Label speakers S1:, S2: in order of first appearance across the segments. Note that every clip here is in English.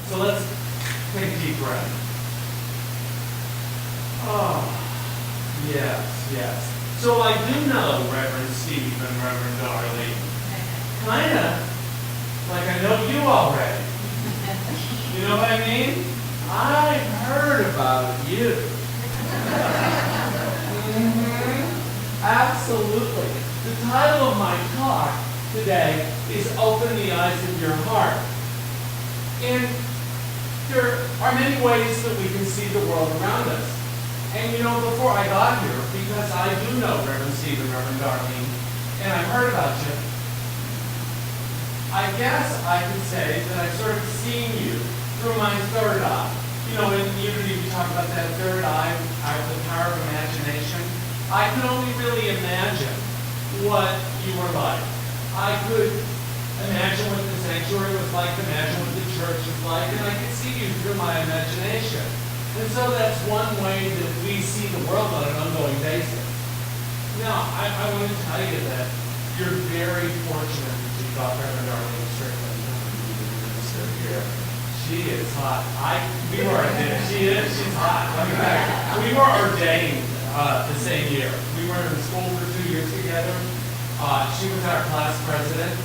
S1: So let's take a deep breath. Oh, yes, yes. So I do know Reverend Steve and Reverend Darlene. Kinda like I know you already. You know what I mean? I've heard about you. Absolutely. The title of my talk today is Open the Eyes of Your Heart. And there are many ways that we can see the world around us. And you know, before I got here, because I do know Reverend Steve and Reverend Darlene, and I've heard about you, I guess I could say that I've sort of seen you through my third eye. You know, in Unity we talk about that third eye, the power of imagination. I could only really imagine what you were like. I could imagine what the sanctuary was like, imagine what the church was like, and I could see you through my imagination. And so that's one way that we see the world on an ongoing basis. Now, I want to tell you that you're very fortunate that you got Reverend Darlene Strickland, minister here. She is hot. She's hot. We were ordained the same year. We were in school for 2 years together. She was our class president.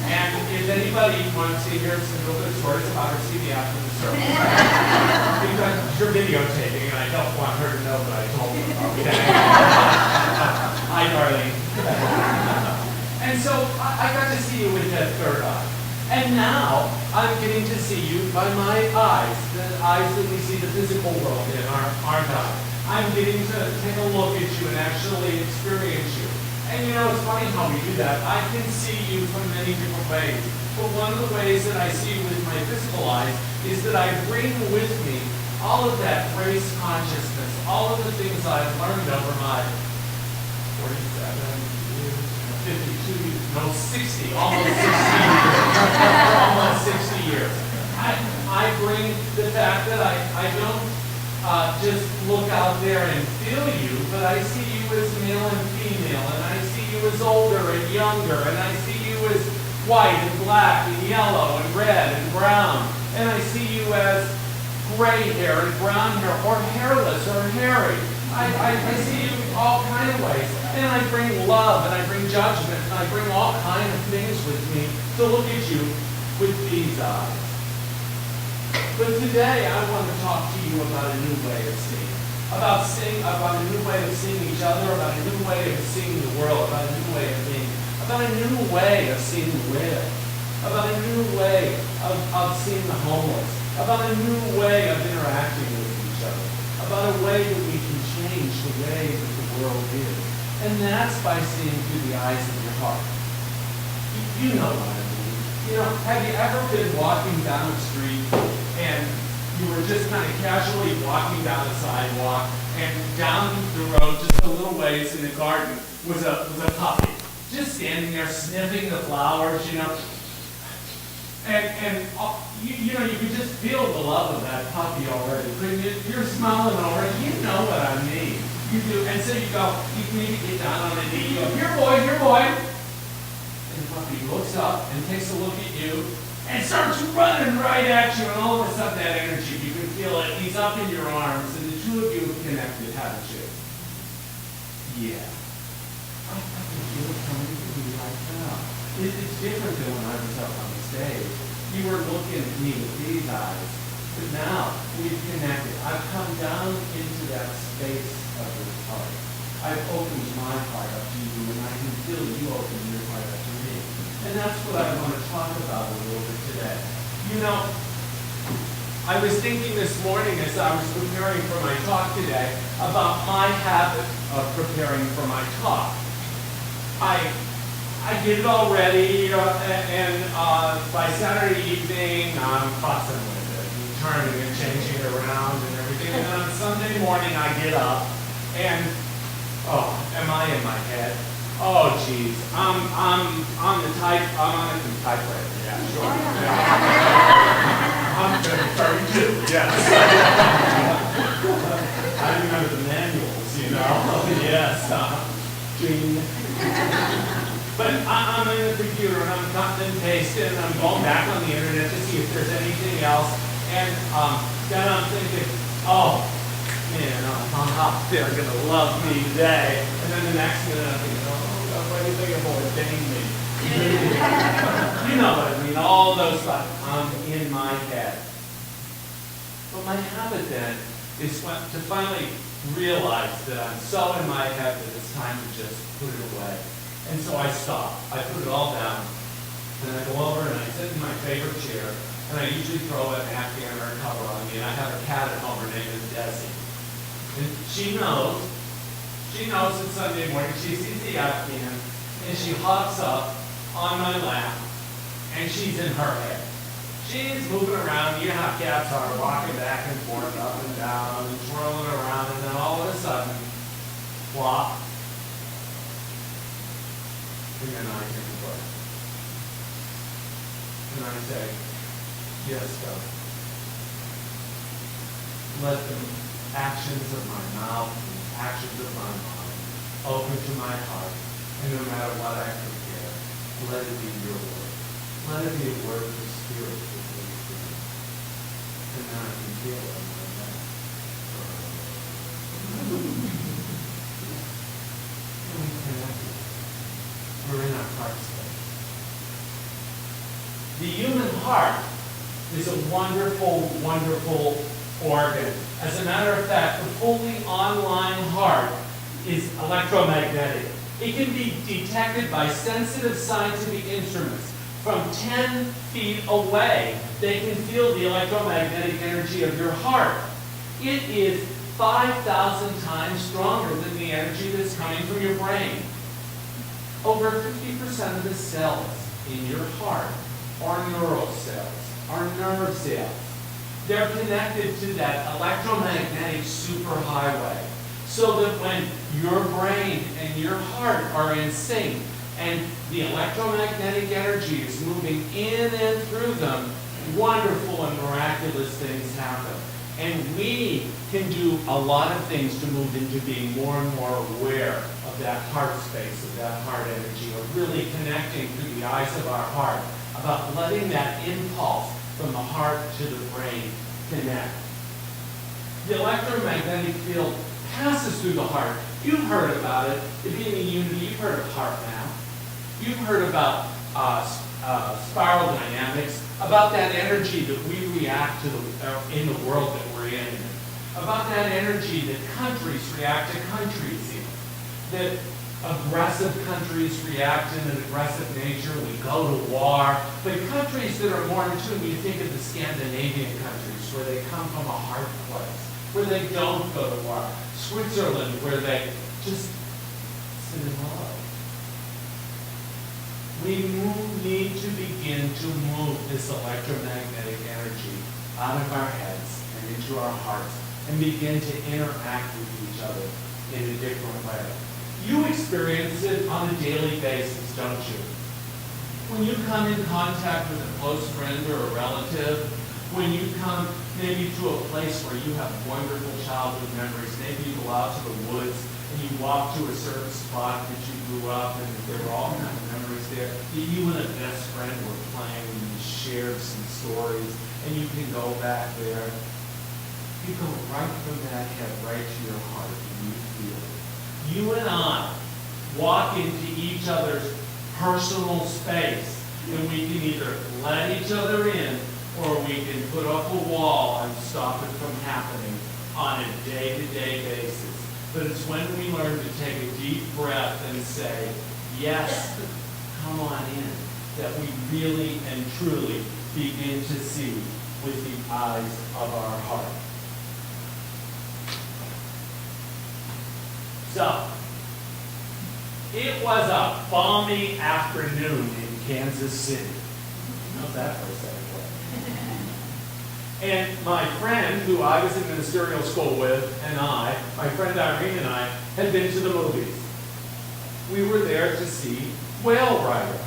S1: And if anybody wants to hear some real good stories about her, see me after the service. Because you're videotaping, and I don't want her to know that I told her. Okay? Hi, Darlene. And so I got to see you with that third eye. And now I'm getting to see you by my eyes, the eyes that we see the physical world in, aren't I? I'm getting to take a look at you and actually experience you. And you know, it's funny how we do that. I can see you from many different ways. But one of the ways that I see you with my physical eyes is that I bring with me all of that race consciousness, all of the things I've learned over my 47 years, 52 years, no, 60, almost 60 years. Almost 60 years. I bring the fact that I don't just look out there and feel you, but I see you as male and female, and I see you as older and younger, and I see you as white and black and yellow and red and brown, and I see you as gray hair and brown hair, or hairless or hairy. I see you all kind of ways, and I bring love, and I bring judgment, and I bring all kind of things with me to look at you with these eyes. But today I want to talk to you about a new way of seeing. About a new way of seeing each other, about a new way of seeing the world, about a new way of being, about a new way of seeing the widow, about a new way of seeing the homeless, about a new way of interacting with each other, about a way that we can change the way that the world is. And that's by seeing through the eyes of your heart. You know what I mean. You know, have you ever been walking down the street and you were just kind of casually walking down the sidewalk, and down the road, just a little ways in the garden, was a puppy, just standing there sniffing the flowers, you know, and you know, you could just feel the love of that puppy already. You're smiling over it, you know what I mean. You do, and so you go, you maybe get down on a knee, you go, here boy, and the puppy looks up and takes a look at you, and starts running right at you, and all of a sudden that energy, you can feel it, he's up in your arms, and the two of you have connected, haven't you? Yeah. I can feel it coming to me right now. It's different than when I was up on the stage. You were looking at me with these eyes, but now we've connected. I've come down into that space of your heart. I've opened my heart up to you, and I can feel you open your heart up to me. And that's what I want to talk about a little bit today. You know, I was thinking this morning as I was preparing for my talk today about my habit of preparing for my talk. I did it already, and by Saturday evening, I'm fussing with it, and turning and changing it around and everything. And then on Sunday morning, I get up, and am I in my head? Oh, geez, I'm on the typewriter. Yeah, sure. Yeah. I'm 32. Yes. I remember the manuals, you know. Yes. But I'm in the computer and I'm cutting and pasting and I'm going back on the internet to see if there's anything else. And then I'm thinking, oh, man, they're going to love me today. And then the next minute I'm thinking, oh, God, why do you think I'm ordaining me? You know what I mean, all those thoughts in my head. But my habit then is to finally realize that I'm so in my head that it's time to just put it away. And so I stop. I put it all down. And I go over and I sit in my favorite chair. And I usually throw an Afghan or a cover on me. And I have a cat at home. Her name is Desi. And she knows it's Sunday morning. She sees the Afghan. And she hops up on my lap. And she's in her head. She's moving around. You know how cats are, walking back and forth, up and down, and twirling around, and then all of a sudden, flop. And then I take a breath. And I say, yes, God. Let the actions of my mouth and actions of my mind open to my heart, and no matter what I prepare, let it be your word. Let it be a word of the Spirit. And then I can feel it in my head. And we connect. We're in our heart space. The human heart is a wonderful, wonderful organ. As a matter of fact, the fully online heart is electromagnetic. It can be detected by sensitive scientific instruments. From 10 feet away, they can feel the electromagnetic energy of your heart. It is 5,000 times stronger than the energy that's coming from your brain. Over 50% of the cells in your heart are neural cells, are nerve cells. They're connected to that electromagnetic superhighway. So that when your brain and your heart are in sync, and the electromagnetic energy is moving in and through them, wonderful and miraculous things happen. And we can do a lot of things to move into being more and more aware of that heart space, of that heart energy, of really connecting through the eyes of our heart, about letting that impulse from the heart to the brain connect. The electromagnetic field passes through the heart. You've heard about it. It being a unity, you've heard of heart math. You've heard about spiral dynamics, about that energy that we react to in the world that we're in, about that energy that countries react to countries in, that aggressive countries react in an aggressive nature. We go to war. But countries that are more in tune, you think of the Scandinavian countries, where they come from a hard place, where they don't go to war. Switzerland, where they just sit in love. We need to begin to move this electromagnetic energy out of our heads and into our hearts and begin to interact with each other in a different way. You experience it on a daily basis, don't you? When you come in contact with a close friend or a relative, when you come maybe to a place where you have wonderful childhood memories, maybe you go out to the woods and you walk to a certain spot that you grew up and there were all kinds of memories there, that you and a best friend were playing and you shared some stories and you can go back there. You go right from that head right to your heart and you feel it. You and I walk into each other's personal space and we can either let each other in or we can put up a wall and stop it from happening on a day-to-day basis. But it's when we learn to take a deep breath and say, yes, come on in, that we really and truly begin to see with the eyes of our heart. So, it was a balmy afternoon in Kansas City. How's that for a second? And my friend, who I was in ministerial school with, and my friend Irene and I, had been to the movies. We were there to see Whale Rider.